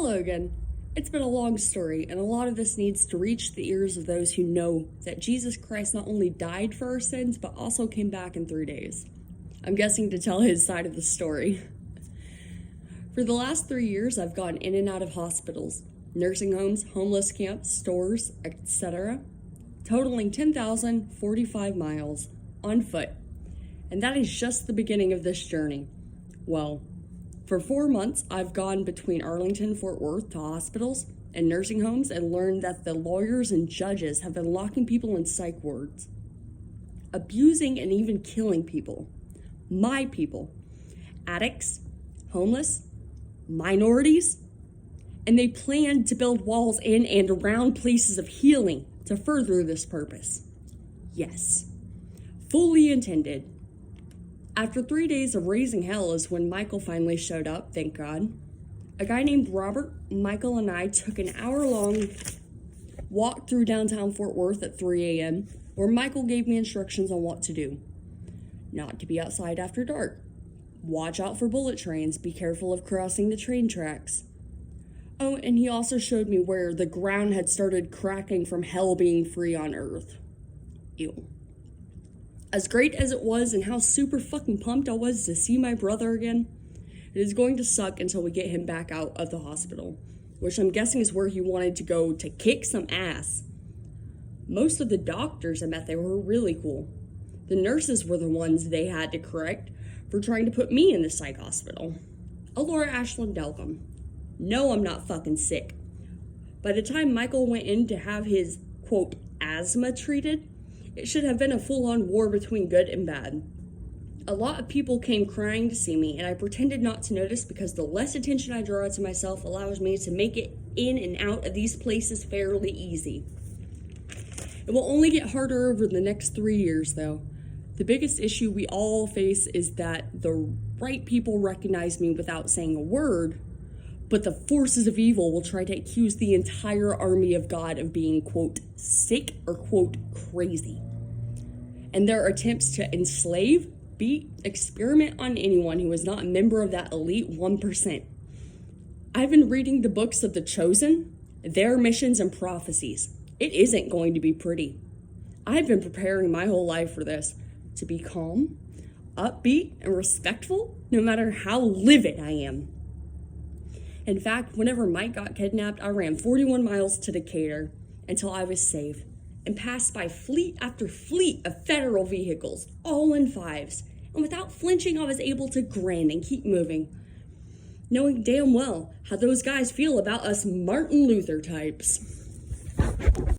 Hello again. It's been a long story, and a lot of this needs to reach the ears of those who know that Jesus Christ not only died for our sins, but also came back in 3 days. I'm guessing to tell his side of the story. For the last 3 years, I've gone in and out of hospitals, nursing homes, homeless camps, stores, etc., totaling 10,045 miles on foot. And that is just the beginning of this journey. Well, for 4 months, I've gone between Arlington and Fort Worth to hospitals and nursing homes and learned that the lawyers and judges have been locking people in psych wards, abusing and even killing people. My people. Addicts, homeless, minorities. And they plan to build walls in and around places of healing to further this purpose. Yes, fully intended. After 3 days of raising hell is when Michael finally showed up, thank God. A guy named Robert, Michael, and I took an hour-long walk through downtown Fort Worth at 3 a.m., where Michael gave me instructions on what to do. Not to be outside after dark. Watch out for bullet trains. Be careful of crossing the train tracks. Oh, and he also showed me where the ground had started cracking from hell being free on Earth. Ew. As great as it was and how super fucking pumped I was to see my brother again, it is going to suck until we get him back out of the hospital, which I'm guessing is where he wanted to go to kick some ass. Most of the doctors I met there were really cool. The nurses were the ones they had to correct for trying to put me in the psych hospital. Laura Ashland Delcom. No, I'm not fucking sick. By the time Michael went in to have his, quote, asthma treated, it should have been a full-on war between good and bad. A lot of people came crying to see me, and I pretended not to notice because the less attention I draw to myself allows me to make it in and out of these places fairly easy. It will only get harder over the next 3 years, though. The biggest issue we all face is that the right people recognize me without saying a word, but the forces of evil will try to accuse the entire army of God of being, quote, sick or, quote, crazy. And their attempts to enslave, beat, experiment on anyone who is not a member of that elite 1%. I've been reading the books of the Chosen, their missions and prophecies. It isn't going to be pretty. I've been preparing my whole life for this, to be calm, upbeat, and respectful, no matter how livid I am. In fact, whenever Mike got kidnapped, I ran 41 miles to Decatur until I was safe and passed by fleet after fleet of federal vehicles, all in fives. And without flinching, I was able to grin and keep moving, knowing damn well how those guys feel about us Martin Luther types.